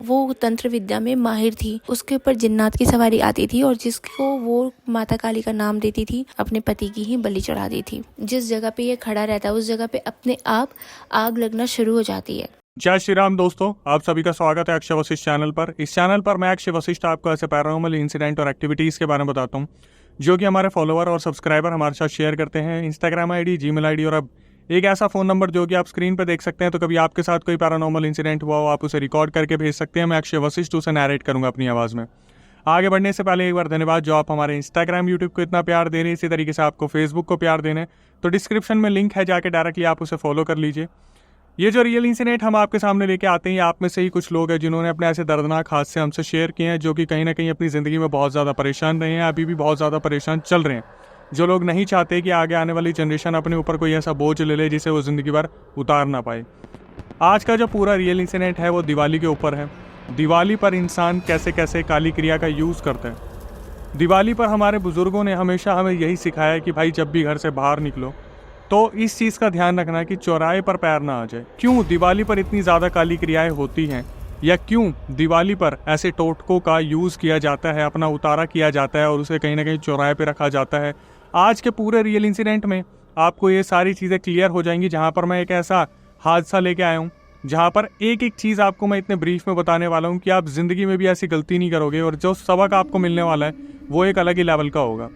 वो तंत्र विद्या में माहिर थी। उसके ऊपर जिन्नात की सवारी आती थी और जिसको वो माता काली का नाम देती थी, अपने पति की ही बलि चढ़ा दी थी। जिस जगह पे ये खड़ा रहता है उस जगह पे अपने आप आग लगना शुरू हो जाती है। जय श्री राम दोस्तों, आप सभी का स्वागत है अक्षय वशिष्ठ चैनल पर। इस चैनल पर मैं अक्षय वशिष्ठ आपको ऐसे पैरानॉर्मल इंसिडेंट और एक्टिविटीज़ के बारे में बताता हूँ जो कि हमारे फॉलोअर और सब्सक्राइबर हमारे साथ शेयर करते हैं। इंस्टाग्राम आईडी, जीमेल आईडी और अब एक ऐसा फ़ोन नंबर जो कि आप स्क्रीन पर देख सकते हैं। तो कभी आपके साथ कोई पैरानॉर्मल इंसिडेंट हुआ हो, आप उसे रिकॉर्ड करके भेज सकते हैं। मैं अक्षय वशिष्ठ उसे नैरेट करूँगा अपनी आवाज़ में। आगे बढ़ने से पहले एक बार धन्यवाद जो आप हमारे इंस्टाग्राम, यूट्यूब को इतना प्यार दे रहे हैं। इसी तरीके से आपको फेसबुक को प्यार देने, तो डिस्क्रिप्शन में लिंक है, जाके डायरेक्टली आप उसे फॉलो कर लीजिए। ये जो रियल इंसिडेंट हम आपके सामने लेके आते हैं, आप में से ही कुछ लोग हैं जिन्होंने अपने ऐसे दर्दनाक हादसे हमसे शेयर किए हैं, जो कि कहीं ना कहीं अपनी ज़िंदगी में बहुत ज़्यादा परेशान रहे हैं, अभी भी बहुत ज़्यादा परेशान चल रहे हैं। जो लोग नहीं चाहते कि आगे आने वाली जनरेशन अपने ऊपर कोई ऐसा बोझ ले ले जिसे वो ज़िंदगी भर उतार ना पाए। आज का जो पूरा रियल इंसिडेंट है वो दिवाली के ऊपर है। दिवाली पर इंसान कैसे कैसे काली क्रिया का यूज़ करते हैं। दिवाली पर हमारे बुज़ुर्गों ने हमेशा हमें यही सिखाया कि भाई जब भी घर से बाहर निकलो तो इस चीज़ का ध्यान रखना कि चौराहे पर पैर ना आ जाए। क्यों दिवाली पर इतनी ज़्यादा काली क्रियाएं होती हैं, या क्यों दिवाली पर ऐसे टोटकों का यूज़ किया जाता है, अपना उतारा किया जाता है और उसे कहीं ना कहीं चौराहे पर रखा जाता है। आज के पूरे रियल इंसिडेंट में आपको ये सारी चीज़ें क्लियर हो जाएंगी, जहाँ पर मैं एक ऐसा हादसा लेके आया हूँ जहाँ पर एक एक चीज़ आपको मैं इतने ब्रीफ में बताने वाला हूँ कि आप ज़िंदगी में भी ऐसी गलती नहीं करोगे और जो सबक आपको मिलने वाला है वो एक अलग ही लेवल का होगा।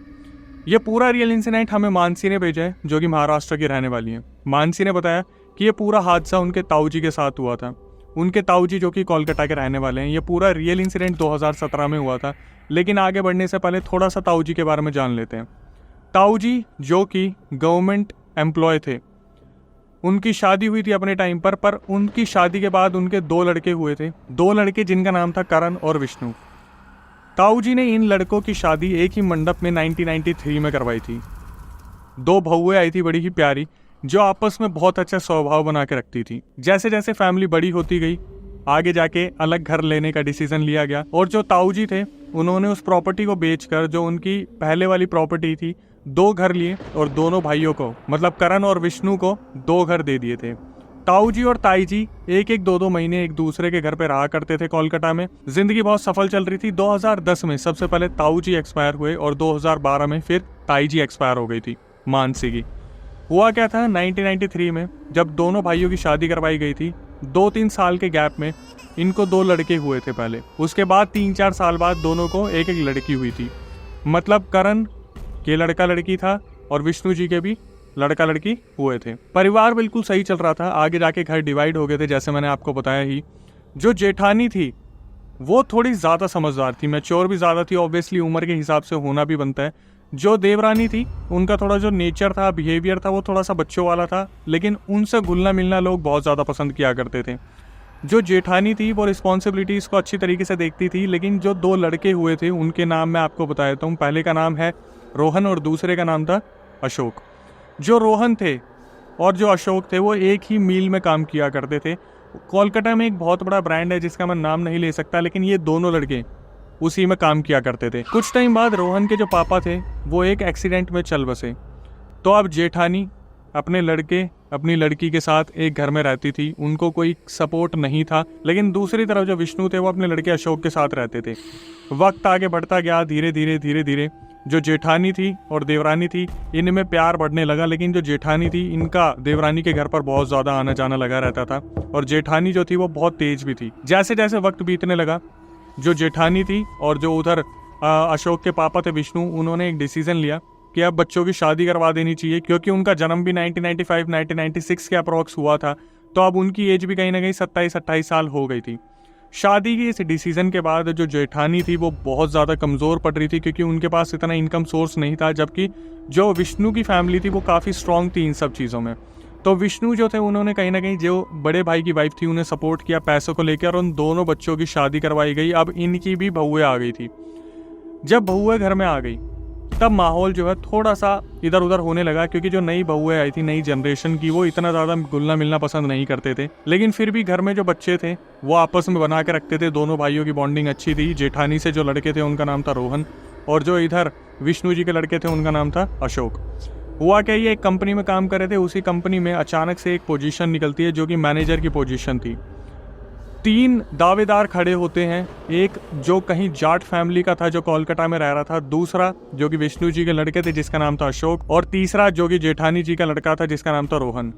ये पूरा रियल इंसिडेंट हमें मानसी ने भेजा है, जो कि महाराष्ट्र की रहने वाली है। मानसी ने बताया कि ये पूरा हादसा उनके ताऊ जी के साथ हुआ था। उनके ताऊ जी जो कि कोलकाता के रहने वाले हैं। ये पूरा रियल इंसिडेंट 2017 में हुआ था। लेकिन आगे बढ़ने से पहले थोड़ा सा ताऊ जी के बारे में जान लेते हैं। ताऊ जी जो कि गवर्नमेंट एम्प्लॉय थे, उनकी शादी हुई थी अपने टाइम पर उनकी शादी के बाद उनके 2 लड़के हुए थे। 2 लड़के जिनका नाम था करण और विष्णु। ताऊ जी ने इन लड़कों की शादी एक ही मंडप में 1993 में करवाई थी। 2 बहुएं आई थी बड़ी ही प्यारी, जो आपस में बहुत अच्छा स्वभाव बना के रखती थी। जैसे जैसे फैमिली बड़ी होती गई, आगे जाके अलग घर लेने का डिसीजन लिया गया और जो ताऊ जी थे उन्होंने उस प्रॉपर्टी को बेचकर, जो उनकी पहले वाली प्रॉपर्टी थी, 2 घर लिए और दोनों भाइयों को, मतलब करण और विष्णु को 2 घर दे दिए थे। ताऊ जी और ताई जी एक 2 महीने एक दूसरे के घर पे रहा करते थे कोलकाता में। जिंदगी बहुत सफल चल रही थी। 2010 में सबसे पहले ताऊ जी एक्सपायर हुए और 2012 में फिर ताई जी एक्सपायर हो गई थी मानसी की। हुआ क्या था, 1993 में जब दोनों भाइयों की शादी करवाई गई थी, 2-3 साल के गैप में इनको 2 लड़के हुए थे पहले। उसके बाद 3-4 साल बाद दोनों को एक लड़की हुई थी। मतलब करण के लड़का लड़की था और विष्णु जी के भी लड़का लड़की हुए थे। परिवार बिल्कुल सही चल रहा था। आगे जाके घर डिवाइड हो गए थे, जैसे मैंने आपको बताया ही। जो जेठानी थी वो थोड़ी ज़्यादा समझदार थी, मैच्योर भी ज़्यादा थी, ऑब्वियसली उम्र के हिसाब से होना भी बनता है। जो देवरानी थी उनका थोड़ा जो नेचर था, बिहेवियर था, वो थोड़ा सा बच्चों वाला था, लेकिन उनसे घुलना मिलना लोग बहुत ज़्यादा पसंद किया करते थे। जो जेठानी थी वो रिस्पॉन्सिबिलिटीज़ को अच्छी तरीके से देखती थी। लेकिन जो 2 लड़के हुए थे उनके नाम मैं आपको बता देता हूँ। पहले का नाम है रोहन और दूसरे का नाम था अशोक। जो रोहन थे और जो अशोक थे वो एक ही मिल में काम किया करते थे। कोलकाता में एक बहुत बड़ा ब्रांड है जिसका मैं नाम नहीं ले सकता, लेकिन ये दोनों लड़के उसी में काम किया करते थे। कुछ टाइम बाद रोहन के जो पापा थे वो एक एक्सीडेंट में चल बसे। तो अब जेठानी अपने लड़के अपनी लड़की के साथ एक घर में रहती थी, उनको कोई सपोर्ट नहीं था। लेकिन दूसरी तरफ जो विष्णु थे वो अपने लड़के अशोक के साथ रहते थे। वक्त आगे बढ़ता गया, धीरे धीरे जो जेठानी थी और देवरानी थी इनमें प्यार बढ़ने लगा। लेकिन जो जेठानी थी, इनका देवरानी के घर पर बहुत ज़्यादा आना जाना लगा रहता था और जेठानी जो थी वो बहुत तेज भी थी। जैसे जैसे वक्त बीतने लगा, जो जेठानी थी और जो उधर अशोक के पापा थे विष्णु, उन्होंने एक डिसीजन लिया कि अब बच्चों की शादी करवा देनी चाहिए, क्योंकि उनका जन्म भी 1995-1996 के अप्रॉक्स हुआ था। तो अब उनकी एज भी कहीं ना कहीं 27-28 साल हो गई थी। शादी की इस डिसीजन के बाद जो जेठानी थी वो बहुत ज़्यादा कमज़ोर पड़ रही थी, क्योंकि उनके पास इतना इनकम सोर्स नहीं था। जबकि जो विष्णु की फैमिली थी वो काफ़ी स्ट्रॉन्ग थी इन सब चीज़ों में। तो विष्णु जो थे उन्होंने कहीं ना कहीं, जो बड़े भाई की वाइफ थी, उन्हें सपोर्ट किया पैसों को लेकर और उन दोनों बच्चों की शादी करवाई गई। अब इनकी भी बहुएं आ गई थी। जब बहुएं घर में आ गई तब माहौल जो है थोड़ा सा इधर उधर होने लगा, क्योंकि जो नई बहुएं आई थी नई जनरेशन की, वो इतना ज़्यादा घुलना मिलना पसंद नहीं करते थे। लेकिन फिर भी घर में जो बच्चे थे वो आपस में बना के रखते थे। दोनों भाइयों की बॉन्डिंग अच्छी थी। जेठानी से जो लड़के थे उनका नाम था रोहन और जो इधर विष्णु जी के लड़के थे उनका नाम था अशोक। हुआ क्या, ये एक कंपनी में काम कर रहे थे। उसी कंपनी में अचानक से एक पोजीशन निकलती है जो कि मैनेजर की पोजीशन थी। तीन दावेदार खड़े होते हैं, एक जो कहीं जाट फैमिली का था जो कोलकाता में रह रहा था, दूसरा जो कि विष्णु जी के लड़के थे जिसका नाम था अशोक, और तीसरा जो कि जेठानी जी का लड़का था जिसका नाम था रोहन।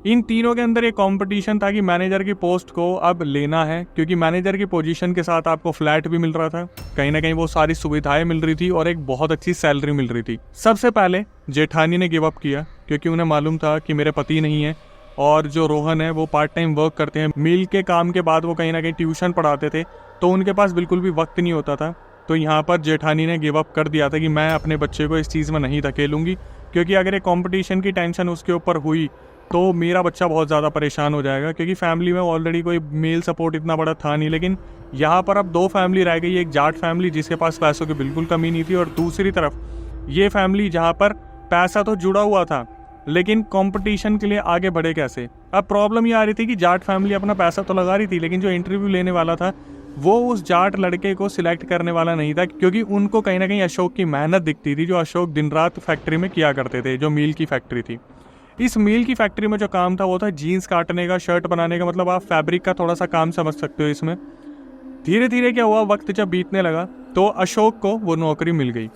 इन तीनों के अंदर एक कंपटीशन था कि मैनेजर की पोस्ट को अब लेना है, क्योंकि मैनेजर की पोजीशन के साथ आपको फ्लैट भी मिल रहा था, कहीं ना कहीं वो सारी सुविधाएं मिल रही थी और एक बहुत अच्छी सैलरी मिल रही थी। सबसे पहले जेठानी ने गिव अप किया, क्योंकि उन्हें मालूम था कि मेरे पति नहीं है और जो रोहन है वो पार्ट टाइम वर्क करते हैं, मील के काम के बाद वो कहीं ना कहीं ट्यूशन पढ़ाते थे, तो उनके पास बिल्कुल भी वक्त नहीं होता था। तो यहाँ पर जेठानी ने गिव अप कर दिया था कि मैं अपने बच्चे को इस चीज़ में नहीं धकेलूंगी, क्योंकि अगर एक कंपटीशन की टेंशन उसके ऊपर हुई तो मेरा बच्चा बहुत ज़्यादा परेशान हो जाएगा, क्योंकि फैमिली में ऑलरेडी कोई मेल सपोर्ट इतना बड़ा था नहीं। लेकिन यहाँ पर अब दो फैमिली रह गई, एक जाट फैमिली जिसके पास पैसों की बिल्कुल कमी नहीं थी, और दूसरी तरफ ये फैमिली जहाँ पर पैसा तो जुड़ा हुआ था लेकिन कंपटीशन के लिए आगे बढ़े कैसे। अब प्रॉब्लम ये आ रही थी कि जाट फैमिली अपना पैसा तो लगा रही थी, लेकिन जो इंटरव्यू लेने वाला था वो उस जाट लड़के को सिलेक्ट करने वाला नहीं था, क्योंकि उनको कहीं ना कहीं अशोक की मेहनत दिखती थी जो अशोक दिन रात फैक्ट्री में किया करते थे, जो मील की फैक्ट्री थी। इस मील की फैक्ट्री में जो काम था वो था जीन्स काटने का, शर्ट बनाने का, मतलब आप फैब्रिक का थोड़ा सा काम समझ सकते हो इसमें। धीरे धीरे क्या हुआ, वक्त जब बीतने लगा तो अशोक को वो नौकरी मिल गई।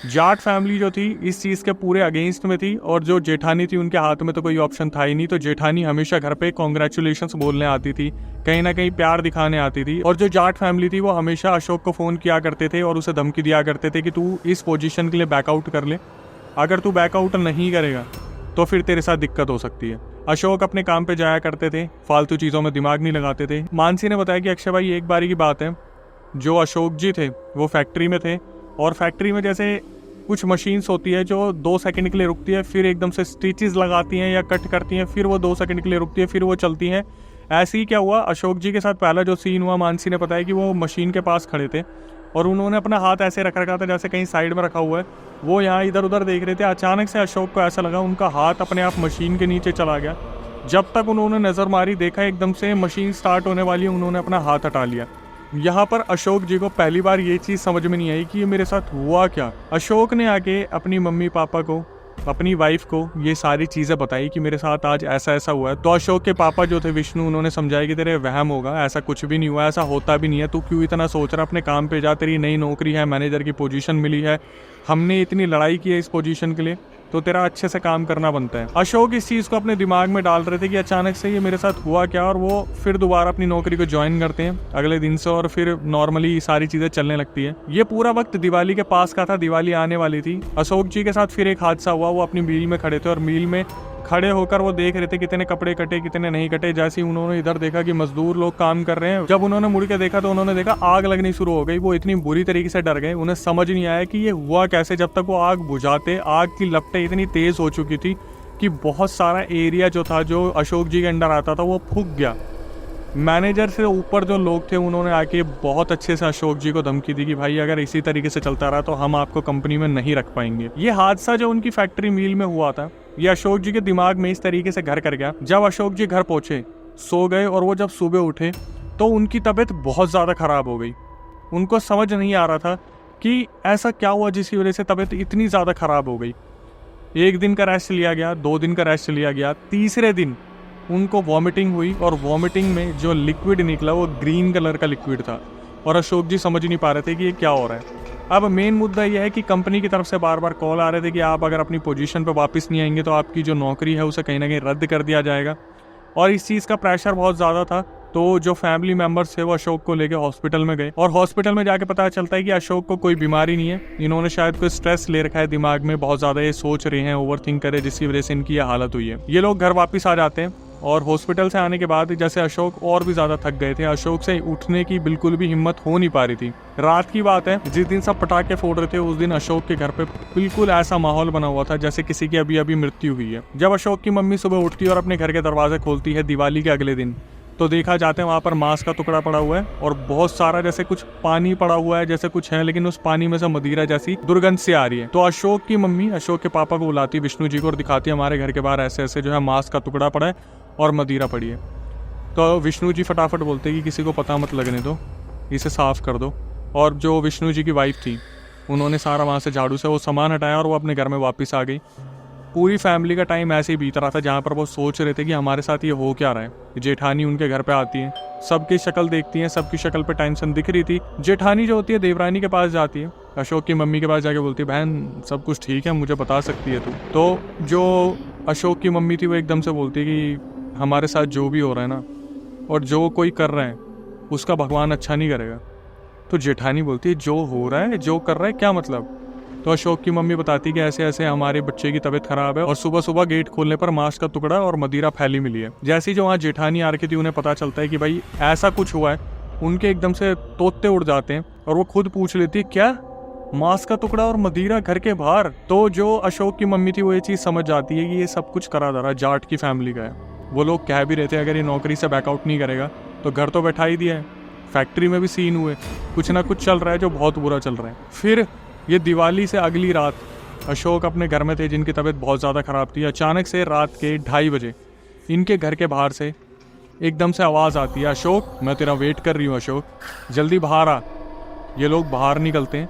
जाट फैमिली जो थी इस चीज़ के पूरे अगेंस्ट में थी, और जो जेठानी थी उनके हाथ में तो कोई ऑप्शन था ही नहीं, तो जेठानी हमेशा घर पे कॉन्ग्रेचुलेशंस बोलने आती थी, कहीं ना कहीं प्यार दिखाने आती थी, और जो जाट फैमिली थी वो हमेशा अशोक को फ़ोन किया करते थे और उसे धमकी दिया करते थे कि तू इस पोजीशन के लिए बैकआउट कर ले, अगर तू बैकआउट नहीं करेगा तो फिर तेरे साथ दिक्कत हो सकती है। अशोक अपने काम पे जाया करते थे, फालतू चीज़ों में दिमाग नहीं लगाते थे। मानसी ने बताया कि अक्षय भाई एक बारी की बात है, जो अशोक जी थे वो फैक्ट्री में थे, और फैक्ट्री में जैसे कुछ मशीन्स होती है जो 2 सेकंड के लिए रुकती है, फिर एकदम से स्टिचेस लगाती हैं या कट करती हैं, फिर वो 2 सेकंड के लिए रुकती है, फिर वो चलती हैं। ऐसे ही क्या हुआ अशोक जी के साथ, पहला जो सीन हुआ, मानसी ने बताया कि वो मशीन के पास खड़े थे और उन्होंने अपना हाथ ऐसे रख रखा था जैसे कहीं साइड में रखा हुआ है, वो यहाँ इधर उधर देख रहे थे। अचानक से अशोक को ऐसा लगा उनका हाथ अपने आप मशीन के नीचे चला गया। जब तक उन्होंने नज़र मारी, देखा एकदम से मशीन स्टार्ट होने वाली है, उन्होंने अपना हाथ हटा लिया। यहाँ पर अशोक जी को पहली बार ये चीज़ समझ में नहीं आई कि ये मेरे साथ हुआ क्या। अशोक ने आके अपनी मम्मी पापा को, अपनी वाइफ को ये सारी चीज़ें बताई कि मेरे साथ आज ऐसा ऐसा हुआ है। तो अशोक के पापा जो थे विष्णु, उन्होंने समझाया कि तेरे वहम होगा, ऐसा कुछ भी नहीं हुआ, ऐसा होता भी नहीं है, तू क्यों इतना सोच रहा, अपने काम पे जा, तेरी नई नौकरी है, मैनेजर की पोजीशन मिली है, हमने इतनी लड़ाई की है इस पोजीशन के लिए, तो तेरा अच्छे से काम करना बनता है। अशोक इस चीज़ को अपने दिमाग में डाल रहे थे कि अचानक से ये मेरे साथ हुआ क्या, और वो फिर दोबारा अपनी नौकरी को ज्वाइन करते हैं अगले दिन से, और फिर नॉर्मली सारी चीज़ें चलने लगती है। ये पूरा वक्त दिवाली के पास का था, दिवाली आने वाली थी। अशोक जी के साथ फिर एक हादसा हुआ, वो अपनी मील में खड़े थे और मील में खड़े होकर वो देख रहे थे कितने कपड़े कटे कितने नहीं कटे। जैसे ही उन्होंने इधर देखा कि मजदूर लोग काम कर रहे हैं, जब उन्होंने मुड़ के देखा तो उन्होंने देखा आग लगनी शुरू हो गई। वो इतनी बुरी तरीके से डर गए, उन्हें समझ नहीं आया कि ये हुआ कैसे। जब तक वो आग बुझाते, आग की लपटें इतनी तेज हो चुकी थी कि बहुत सारा एरिया जो था, जो अशोक जी के अंडर आता था, वो फूक गया। मैनेजर से ऊपर जो लोग थे उन्होंने आके बहुत अच्छे से अशोक जी को धमकी दी कि भाई अगर इसी तरीके से चलता रहा तो हम आपको कंपनी में नहीं रख पाएंगे। ये हादसा जो उनकी फैक्ट्री मील में हुआ था, ये अशोक जी के दिमाग में इस तरीके से घर कर गया। जब अशोक जी घर पहुंचे, सो गए, और वो जब सुबह उठे तो उनकी तबीयत बहुत ज़्यादा ख़राब हो गई। उनको समझ नहीं आ रहा था कि ऐसा क्या हुआ जिसकी वजह से तबीयत इतनी ज़्यादा ख़राब हो गई। 1 दिन का रेस्ट लिया गया, 2 दिन का रेस्ट लिया गया, तीसरे दिन उनको वॉमिटिंग हुई, और वॉमिटिंग में जो लिक्विड निकला वो ग्रीन कलर का लिक्विड था, और अशोक जी समझ नहीं पा रहे थे कि ये क्या हो रहा है। अब मेन मुद्दा यह है कि कंपनी की तरफ से बार बार कॉल आ रहे थे कि आप अगर अपनी पोजीशन पे वापस नहीं आएंगे तो आपकी जो नौकरी है उसे कहीं ना कहीं रद्द कर दिया जाएगा, और इस चीज़ का प्रेशर बहुत ज़्यादा था। तो जो फैमिली मेम्बर्स थे वो अशोक को लेके हॉस्पिटल में गए, और हॉस्पिटल में जाके पता चलता है कि अशोक को कोई बीमारी नहीं है, इन्होंने शायद कोई स्ट्रेस ले रखा है दिमाग में, बहुत ज़्यादा ये सोच रहे हैं, ओवरथिंक करे, जिसकी वजह से इनकी ये हालत हुई है। ये लोग घर वापस आ जाते हैं, और हॉस्पिटल से आने के बाद जैसे अशोक और भी ज़्यादा थक गए थे, अशोक से उठने की बिल्कुल भी हिम्मत हो नहीं पा रही थी। रात की बात है, जिस दिन सब पटाखे फोड़ रहे थे उस दिन अशोक के घर पे बिल्कुल ऐसा माहौल बना हुआ था जैसे किसी की अभी अभी मृत्यु हुई है। जब अशोक की मम्मी सुबह उठती है और अपने घर के दरवाजे खोलती है दिवाली के अगले दिन, तो देखा जाता है वहाँ पर मांस का टुकड़ा पड़ा हुआ है, और बहुत सारा जैसे कुछ पानी पड़ा हुआ है जैसे कुछ है, लेकिन उस पानी में से मदिरा जैसी दुर्गंध से आ रही है। तो अशोक की मम्मी अशोक के पापा को बुलाती है, विष्णु जी को, और दिखाती है हमारे घर के बाहर ऐसे ऐसे जो है मांस का टुकड़ा पड़ा है और मदिरा पड़ी है। तो विष्णु जी फटाफट बोलते हैं कि किसी को पता मत लगने दो, इसे साफ कर दो। और जो विष्णु जी की वाइफ थी उन्होंने सारा वहाँ से झाड़ू से वो सामान हटाया और वो अपने घर में वापस आ गई। पूरी फैमिली का टाइम ऐसे ही बीत रहा था जहाँ पर वो सोच रहे थे कि हमारे साथ ये हो क्या रहा है। जेठानी उनके घर पे आती है, सबकी शक्ल देखती है, सबकी शक्ल पे टेंशन दिख रही थी। जेठानी जो होती है देवरानी के पास जाती है, अशोक की मम्मी के पास जाके बोलती है, बहन सब कुछ ठीक है, मुझे बता सकती है तू। तो जो अशोक की मम्मी थी वो एकदम से बोलती है कि हमारे साथ जो भी हो रहा है ना, और जो कोई कर रहा है उसका भगवान अच्छा नहीं करेगा। तो जेठानी बोलती है, जो हो रहा है, जो कर रहा है, क्या मतलब? तो अशोक की मम्मी बताती कि ऐसे ऐसे हमारे बच्चे की तबीयत खराब है और सुबह सुबह गेट खोलने पर मांस का टुकड़ा और मदिरा फैली मिली है। जैसे ही जो वहाँ जेठानी आ रखी थी उन्हें पता चलता है कि भाई ऐसा कुछ हुआ है, उनके एकदम से तोते उड़ जाते हैं और वो खुद पूछ लेती है, क्या मांस का टुकड़ा और मदिरा घर के बाहर? तो जो अशोक की मम्मी थी वो ये चीज़ समझ जाती है कि ये सब कुछ करा जा रहा जाट की फैमिली का है। वो लोग कह भी रहते हैं अगर ये नौकरी से बैकआउट नहीं करेगा तो घर तो बैठा ही दिया है, फैक्ट्री में भी सीन हुए, कुछ ना कुछ चल रहा है जो बहुत बुरा चल रहा है। फिर ये दिवाली से अगली रात अशोक अपने घर में थे जिनकी तबीयत बहुत ज़्यादा ख़राब थी। अचानक से रात के 2:30 बजे इनके घर के बाहर से एकदम से आवाज़ आती है, अशोक मैं तेरा वेट कर रही हूँ, अशोक जल्दी बाहर आ। ये लोग बाहर निकलते हैं,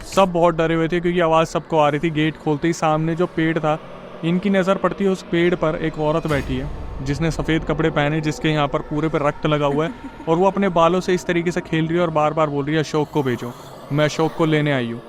सब बहुत डरे हुए थे क्योंकि आवाज़ सबको आ रही थी। गेट खोलते ही सामने जो पेड़ था, इनकी नज़र पड़ती है उस पेड़ पर एक औरत बैठी है जिसने सफ़ेद कपड़े पहने, जिसके यहाँ पर पूरे पर रक्त लगा हुआ है, और वो अपने बालों से इस तरीके से खेल रही है और बार बार बोल रही है, अशोक को भेजो, मैं अशोक को लेने आई हूँ,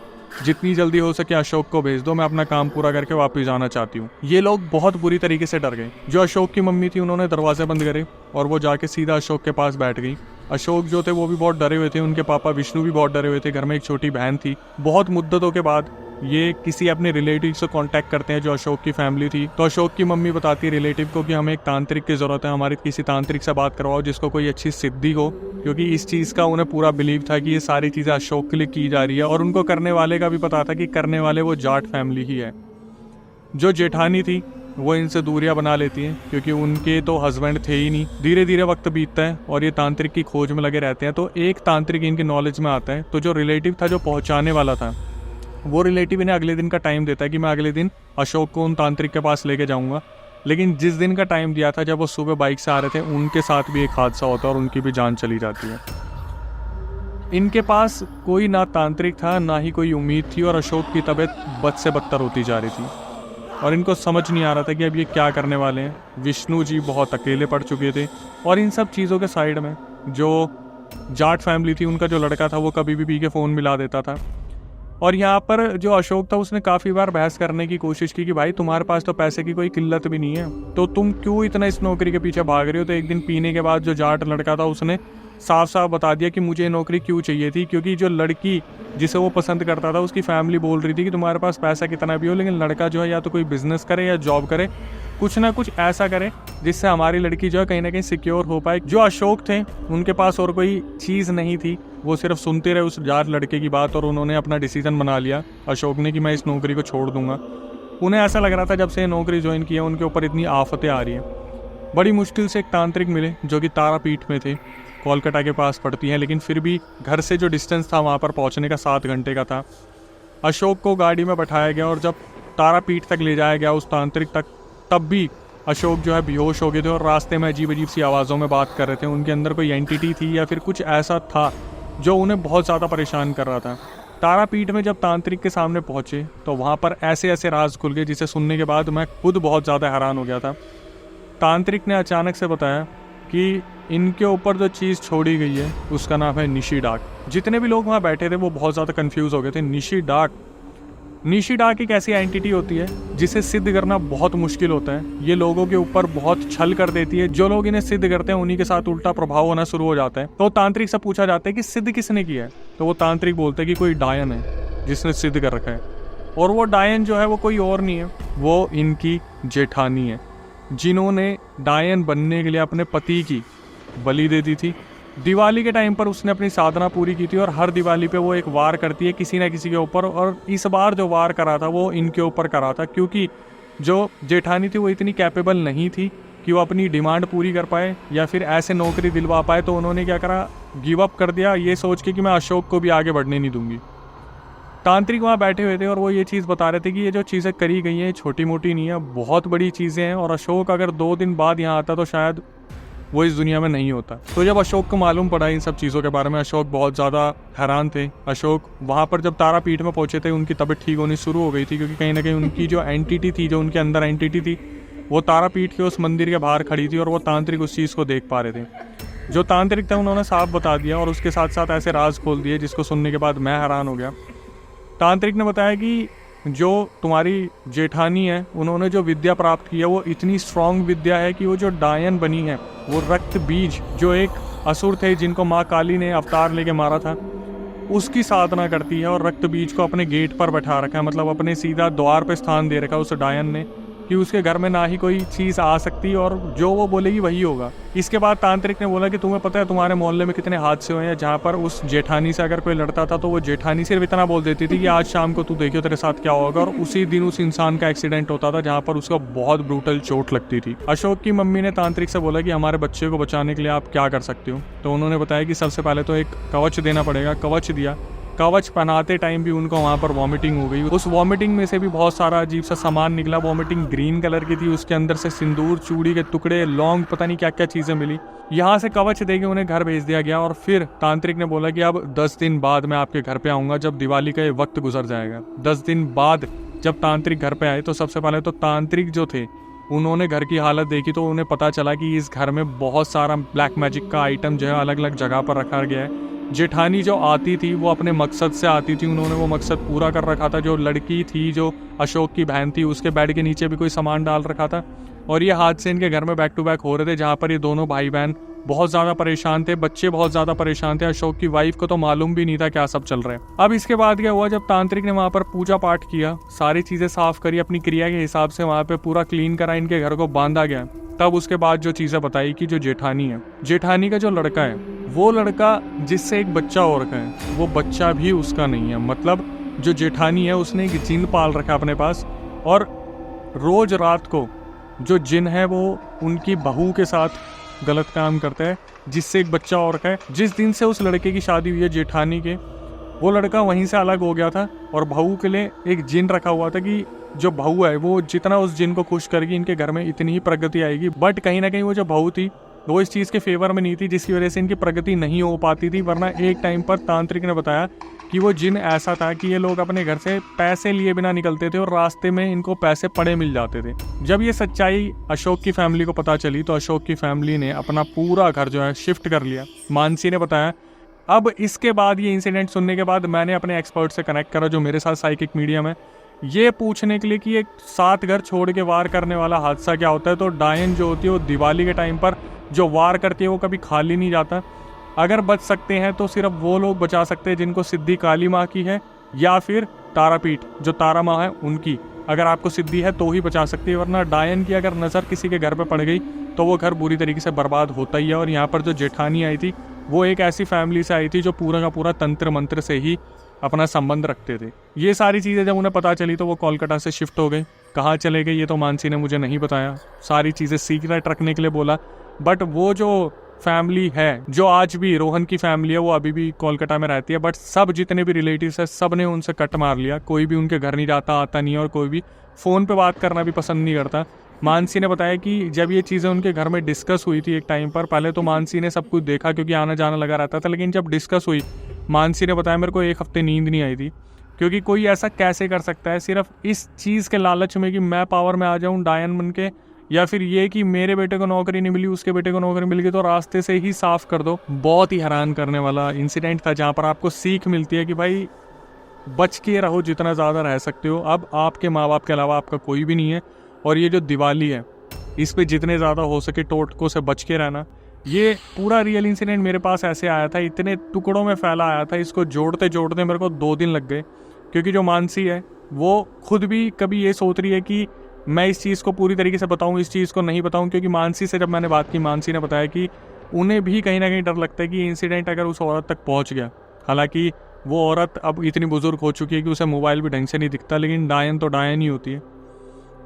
जितनी जल्दी हो सके अशोक को भेज दो, मैं अपना काम पूरा करके वापस जाना चाहती हूँ। ये लोग बहुत बुरी तरीके से डर गए। जो अशोक की मम्मी थी उन्होंने दरवाजे बंद करे और वो जाके सीधा अशोक के पास बैठ गई। अशोक जो थे वो भी बहुत डरे हुए थे, उनके पापा विष्णु भी बहुत डरे हुए थे, घर में एक छोटी बहन थी। बहुत मुद्दतों के बाद ये किसी अपने रिलेटिव से कांटेक्ट करते हैं जो अशोक की फैमिली थी। तो अशोक की मम्मी बताती है रिलेटिव को कि हमें एक तांत्रिक की ज़रूरत है, हमारी किसी तांत्रिक से बात करवाओ जिसको कोई अच्छी सिद्धि हो, क्योंकि इस चीज़ का उन्हें पूरा बिलीव था कि ये सारी चीज़ें अशोक के लिए की जा रही है, और उनको करने वाले का भी पता था कि करने वाले वो जाट फैमिली ही है। जो जेठानी थी वो इनसे दूरियां बना लेती हैं क्योंकि उनके तो हस्बैंड थे ही नहीं। धीरे धीरे वक्त बीतता है और ये तांत्रिक की खोज में लगे रहते हैं। तो एक तांत्रिक इनके नॉलेज में आता है, तो जो रिलेटिव था जो पहुंचाने वाला था, वो रिलेटिव इन्हें अगले दिन का टाइम देता है कि मैं अगले दिन अशोक को उन तांत्रिक के पास लेके जाऊंगा। लेकिन जिस दिन का टाइम दिया था, जब वो सुबह बाइक से आ रहे थे, उनके साथ भी एक हादसा होता है और उनकी भी जान चली जाती है। इनके पास कोई ना तांत्रिक था, ना ही कोई उम्मीद थी, और अशोक की तबीयत बद से बदतर होती जा रही थी और इनको समझ नहीं आ रहा था कि अब ये क्या करने वाले हैं। विष्णु जी बहुत अकेले पड़ चुके थे, और इन सब चीज़ों के साइड में जो जाट फैमिली थी, उनका जो लड़का था वो कभी भी पी के फ़ोन मिला देता था। और यहाँ पर जो अशोक था उसने काफ़ी बार बहस करने की कोशिश की कि भाई तुम्हारे पास तो पैसे की कोई किल्लत भी नहीं है, तो तुम क्यों इतना इस नौकरी के पीछे भाग रहे हो। तो एक दिन पीने के बाद जो जाट लड़का था उसने साफ साफ बता दिया कि मुझे नौकरी क्यों चाहिए थी, क्योंकि जो लड़की जिसे वो पसंद करता था उसकी फैमिली बोल रही थी कि तुम्हारे पास पैसा कितना भी हो, लेकिन लड़का जो है या तो कोई बिजनेस करे या जॉब करे, कुछ ना कुछ ऐसा करे जिससे हमारी लड़की जो है कहीं ना कहीं सिक्योर हो पाए। जो अशोक थे उनके पास और कोई चीज़ नहीं थी, वो सिर्फ सुनते रहे उस जाट लड़के की बात, और उन्होंने अपना डिसीजन बना लिया अशोक ने कि मैं इस नौकरी को छोड़ दूंगा। उन्हें ऐसा लग रहा था जब से ये नौकरी ज्वाइन की है उनके ऊपर इतनी आफतें आ रही हैं। बड़ी मुश्किल से एक तांत्रिक मिले जो कि तारापीठ में थे, कोलकाता के पास पड़ती हैं, लेकिन फिर भी घर से जो डिस्टेंस था वहाँ पर पहुँचने का 7 घंटे का था। अशोक को गाड़ी में बैठाया गया और जब तारापीठ तक ले जाया गया उस तांत्रिक तक, तब भी अशोक जो है बेहोश हो गए थे और रास्ते में अजीब अजीब सी आवाज़ों में बात कर रहे थे। उनके अंदर कोई एंटिटी थी या फिर कुछ ऐसा था जो उन्हें बहुत ज़्यादा परेशान कर रहा था। तारापीठ में जब तांत्रिक के सामने पहुँचे तो वहाँ पर ऐसे ऐसे राज खुल गए जिसे सुनने के बाद मैं खुद बहुत ज़्यादा हैरान हो गया था। तांत्रिक ने अचानक से बताया कि इनके ऊपर जो चीज़ छोड़ी गई है उसका नाम है निशिडाक। जितने भी लोग वहाँ बैठे थे वो बहुत ज़्यादा कंफ्यूज हो गए थे। निशिडाक एक ऐसी एंटिटी होती है जिसे सिद्ध करना बहुत मुश्किल होता है। ये लोगों के ऊपर बहुत छल कर देती है, जो लोग इन्हें सिद्ध करते हैं उन्हीं के साथ उल्टा प्रभाव होना शुरू हो जाता है। तो तांत्रिक से पूछा जाता है कि सिद्ध किसने किया है, तो वो तांत्रिक बोलते हैं कि कोई डायन है जिसने सिद्ध कर रखा है, और वो डायन जो है वो कोई और नहीं है, वो इनकी जेठानी है, जिन्होंने डायन बनने के लिए अपने पति की बलि दे दी थी। दिवाली के टाइम पर उसने अपनी साधना पूरी की थी और हर दिवाली पे वो एक वार करती है किसी ना किसी के ऊपर, और इस बार जो वार करा था वो इनके ऊपर करा था, क्योंकि जो जेठानी थी वो इतनी कैपेबल नहीं थी कि वो अपनी डिमांड पूरी कर पाए या फिर ऐसे नौकरी दिलवा पाए। तो उन्होंने क्या करा, गिव अप कर दिया ये सोच के कि मैं अशोक को भी आगे बढ़ने नहीं दूंगी। तांत्रिक वहाँ बैठे हुए थे और वो ये चीज़ बता रहे थे कि ये जो चीज़ें करी गई हैं छोटी मोटी नहीं है, बहुत बड़ी चीज़ें हैं, और अशोक अगर 2 दिन बाद यहाँ आता तो शायद वो इस दुनिया में नहीं होता। तो जब अशोक को मालूम पड़ा इन सब चीज़ों के बारे में, अशोक बहुत ज़्यादा हैरान थे। अशोक वहाँ पर जब तारापीठ में पहुँचे थे, उनकी तबीयत ठीक होनी शुरू हो गई थी, क्योंकि कहीं ना कहीं उनकी जो एंटिटी थी, जो उनके अंदर एंटिटी थी, वो तारापीठ के उस मंदिर के बाहर खड़ी थी और वो तांत्रिक उस चीज़ को देख पा रहे थे। जो तांत्रिक थे उन्होंने साफ बता दिया और उसके साथ साथ ऐसे राज खोल दिए जिसको सुनने के बाद मैं हैरान हो गया। तांत्रिक ने बताया कि जो तुम्हारी जेठानी है, उन्होंने जो विद्या प्राप्त की है वो इतनी स्ट्रांग विद्या है कि वो जो डायन बनी है, वो रक्त बीज, जो एक असुर थे जिनको माँ काली ने अवतार लेके मारा था, उसकी साधना करती है और रक्त बीज को अपने गेट पर बैठा रखा है, मतलब अपने सीधा द्वार पे स्थान दे रखा है उस डायन ने, कि उसके घर में ना ही कोई चीज़ आ सकती और जो वो बोलेगी वही होगा। इसके बाद तांत्रिक ने बोला कि तुम्हें पता है तुम्हारे मोहल्ले में कितने हादसे हुए हैं जहाँ पर उस जेठानी से अगर कोई लड़ता था तो वो जेठानी सिर्फ इतना बोल देती थी कि आज शाम को तू देखियो तेरे साथ क्या होगा, और उसी दिन उस इंसान का एक्सीडेंट होता था जहाँ पर उसको बहुत ब्रूटल चोट लगती थी। अशोक की मम्मी ने तांत्रिक से बोला कि हमारे बच्चे को बचाने के लिए आप क्या कर सकते हो। तो उन्होंने बताया कि सबसे पहले तो एक कवच देना पड़ेगा। कवच दिया। कवच पहनाते टाइम भी उनको वहाँ पर वॉमिटिंग हो गई। उस वॉमिटिंग में से भी बहुत सारा अजीब सा सामान निकला। वॉमिटिंग ग्रीन कलर की थी, उसके अंदर से सिंदूर, चूड़ी के टुकड़े, लौंग, पता नहीं क्या क्या चीज़ें मिली। यहाँ से कवच देके उन्हें घर भेज दिया गया और फिर तांत्रिक ने बोला कि अब 10 दिन बाद मैं आपके घर पे आऊँगा, जब दिवाली का ये वक्त गुजर जाएगा। 10 दिन बाद जब तांत्रिक घर पे आए तो सबसे पहले तो तांत्रिक जो थे उन्होंने घर की हालत देखी तो उन्हें पता चला कि इस घर में बहुत सारा ब्लैक मैजिक का आइटम जो है अलग अलग जगह पर रखा गया है। जेठानी जो आती थी वो अपने मकसद से आती थी, उन्होंने वो मकसद पूरा कर रखा था। जो लड़की थी, जो अशोक की बहन थी, उसके बेड के नीचे भी कोई सामान डाल रखा था। और ये हादसे इनके घर में बैक टू बैक हो रहे थे, जहाँ पर ये दोनों भाई बहन बहुत ज़्यादा परेशान थे, बच्चे बहुत ज़्यादा परेशान थे। अशोक की वाइफ को तो मालूम भी नहीं था क्या सब चल रहा है। अब इसके बाद क्या हुआ, जब तांत्रिक ने वहाँ पर पूजा पाठ किया, सारी चीज़ें साफ करी, अपनी क्रिया के हिसाब से वहाँ पे पूरा क्लीन करा, इनके घर को बांधा गया, तब उसके बाद जो चीज़ें बताई कि जो जेठानी है, जेठानी का जो लड़का है, वो लड़का जिससे एक बच्चा और का है, वो बच्चा भी उसका नहीं है। मतलब जो जेठानी है उसने एक जिन पाल रखा अपने पास, और रोज रात को जो जिन है वो उनकी बहू के साथ गलत काम करता है, जिससे एक बच्चा और का है। जिस दिन से उस लड़के की शादी हुई है जेठानी के, वो लड़का वहीं से अलग हो गया था और बहू के लिए एक जिन रखा हुआ था कि जो बहू है वो जितना उस जिन को खुश करेगी इनके घर में इतनी ही प्रगति आएगी। बट कहीं ना कहीं वो जो बहू थी वो इस चीज़ के फेवर में नहीं थी, जिसकी वजह से इनकी प्रगति नहीं हो पाती थी। वरना एक टाइम पर तांत्रिक ने बताया कि वो जिन ऐसा था कि ये लोग अपने घर से पैसे लिए बिना निकलते थे और रास्ते में इनको पैसे पड़े मिल जाते थे। जब ये सच्चाई अशोक की फैमिली को पता चली तो अशोक की फैमिली ने अपना पूरा घर जो है शिफ्ट कर लिया। मानसी ने बताया, अब इसके बाद ये इंसिडेंट सुनने के बाद मैंने अपने एक्सपर्ट से कनेक्ट करा जो मेरे साथ साइकिक मीडियम है, ये पूछने के लिए कि एक 7 घर छोड़ के वार करने वाला हादसा क्या होता है। तो डायन जो होती है वो दिवाली के टाइम पर जो वार करती है वो कभी खाली नहीं जाता। अगर बच सकते हैं तो सिर्फ वो लोग बचा सकते हैं जिनको सिद्धि काली माँ की है या फिर तारापीठ जो तारा माँ है उनकी। अगर आपको सिद्धि है तो ही बचा सकती है, वरना डायन की अगर नज़र किसी के घर पे पड़ गई तो वो घर बुरी तरीके से बर्बाद होता ही है। और यहाँ पर जो जेठानी आई थी वो एक ऐसी फैमिली से आई थी जो पूरा का पूरा तंत्र मंत्र से ही अपना संबंध रखते थे। ये सारी चीज़ें जब उन्हें पता चली तो वो कोलकाता से शिफ्ट हो गए। कहाँ चले गए ये तो मानसी ने मुझे नहीं बताया, सारी चीज़ें सीक्रेट रखने के लिए बोला। बट वो जो फैमिली है, जो आज भी रोहन की फैमिली है, वो अभी भी कोलकाता में रहती है। बट सब जितने भी रिलेटिव्स है सब ने उनसे कट मार लिया, कोई भी उनके घर नहीं जाता, आता नहीं है, और कोई भी फ़ोन पे बात करना भी पसंद नहीं करता। मानसी ने बताया कि जब ये चीज़ें उनके घर में डिस्कस हुई थी एक टाइम पर, पहले तो मानसी ने सब कुछ देखा क्योंकि आना जाना लगा रहता था, लेकिन जब डिस्कस हुई मानसी ने बताया मेरे को 1 हफ्ते नींद नहीं आई थी, क्योंकि कोई ऐसा कैसे कर सकता है सिर्फ इस चीज़ के लालच में कि मैं पावर में आ जाऊँ डायन बन के, या फिर ये कि मेरे बेटे को नौकरी नहीं मिली उसके बेटे को नौकरी मिल गई तो रास्ते से ही साफ कर दो। बहुत ही हैरान करने वाला इंसिडेंट था जहाँ पर आपको सीख मिलती है कि भाई बच के रहो जितना ज़्यादा रह सकते हो। अब आपके माँ बाप के अलावा आपका कोई भी नहीं है, और ये जो दिवाली है इस पे जितने ज़्यादा हो सके टोटकों से बच के रहना। ये पूरा रियल इंसिडेंट मेरे पास ऐसे आया था, इतने टुकड़ों में फैला आया था, इसको जोड़ते जोड़ते मेरे को 2 दिन लग गए। क्योंकि जो मानसी है वो खुद भी कभी ये सोच रही है कि मैं इस चीज़ को पूरी तरीके से बताऊं, इस चीज़ को नहीं बताऊं। क्योंकि मानसी से जब मैंने बात की, मानसी ने बताया कि उन्हें भी कहीं ना कहीं डर लगता है कि इंसिडेंट अगर उस औरत तक पहुंच गया, हालांकि वो औरत अब इतनी बुजुर्ग हो चुकी है कि उसे मोबाइल भी ढंग से नहीं दिखता, लेकिन डायन तो डायन ही होती है।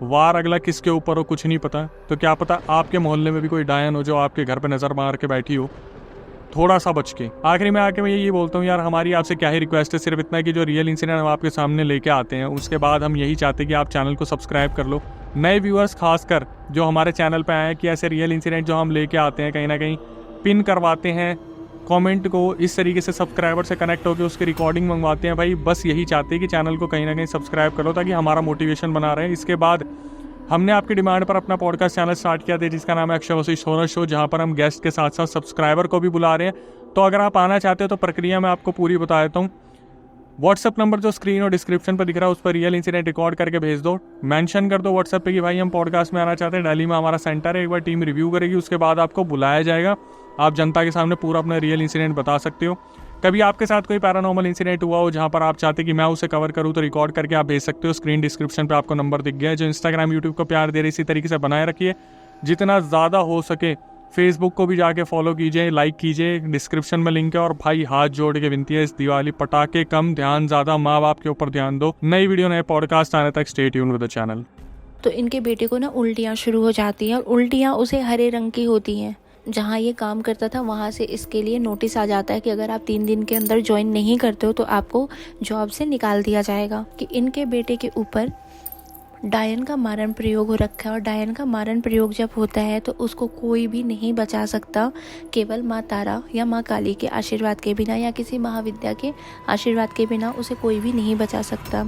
वार अगला किसके ऊपर हो कुछ नहीं पता, तो क्या पता आपके मोहल्ले में भी कोई डायन हो जो आपके घर पे नज़र मार के बैठी हो। थोड़ा सा बच के। आखिरी में आके मैं यही बोलता हूँ यार, हमारी आपसे क्या ही रिक्वेस्ट है, सिर्फ इतना कि जो रियल इंसिडेंट हम आपके सामने लेके आते हैं उसके बाद हम यही चाहते हैं कि आप चैनल को सब्सक्राइब कर लो। नए व्यूअर्स खासकर जो हमारे चैनल पे आए हैं कि ऐसे रियल इंसिडेंट जो हम लेके आते हैं कहीं ना कहीं पिन करवाते हैं कमेंट को, इस तरीके से सब्सक्राइबर से कनेक्ट होकर उसकी रिकॉर्डिंग मंगवाते हैं। भाई बस यही चाहते हैं कि चैनल को कहीं ना कहीं सब्सक्राइब करो ताकि हमारा मोटिवेशन बना रहे। इसके बाद हमने आपकी डिमांड पर अपना पॉडकास्ट चैनल स्टार्ट किया था जिसका नाम है अक्षय वशिष्ठ हॉरर शो, जहाँ पर हम गेस्ट के साथ साथ सब्सक्राइबर को भी बुला रहे हैं। तो अगर आप आना चाहते हो तो प्रक्रिया मैं आपको पूरी बता देता हूँ। व्हाट्सअप नंबर जो स्क्रीन और डिस्क्रिप्शन पर दिख रहा है उस पर रियल इंसिडेंट रिकॉर्ड करके भेज दो, मेंशन कर दो व्हाट्सएप पे कि भाई हम पॉडकास्ट में आना चाहते हैं, दिल्ली में हमारा सेंटर है, एक बार टीम रिव्यू करेगी, उसके बाद आपको बुलाया जाएगा। आप जनता के सामने पूरा अपना रियल इंसिडेंट बता सकते हो। कभी आपके साथ कोई पैरानॉर्मल इंसिडेंट हुआ हो जहाँ पर आप चाहते कि मैं उसे कवर करूँ तो रिकॉर्ड करके आप भेज सकते हो। स्क्रीन डिस्क्रिप्शन पे आपको नंबर दिख गया है। जो इंस्टाग्राम यूट्यूब को प्यार दे रहे इसी तरीके से बनाए रखिए, जितना ज़्यादा हो सके फेसबुक को भी जाके फॉलो कीजिए, लाइक कीजिए, डिस्क्रिप्शन में लिंक है। और भाई हाथ जोड़ के विनती है, इस दिवाली पटाखे कम, ध्यान ज़्यादा, माँ बाप के ऊपर ध्यान दो। नई वीडियो नए पॉडकास्ट आने तक stay tune with the channel. तो इनके बेटे को ना उल्टियाँ शुरू हो जाती हैं और उल्टियाँ उसे हरे रंग की होती हैं। जहाँ ये काम करता था वहाँ से इसके लिए नोटिस आ जाता है कि अगर आप 3 दिन के अंदर ज्वाइन नहीं करते हो तो आपको जॉब से निकाल दिया जाएगा। कि इनके बेटे के ऊपर डायन का मारण प्रयोग हो रखा है और डायन का मारण प्रयोग जब होता है तो उसको कोई भी नहीं बचा सकता, केवल माँ तारा या माँ काली के आशीर्वाद के बिना या किसी महाविद्या के आशीर्वाद के बिना उसे कोई भी नहीं बचा सकता।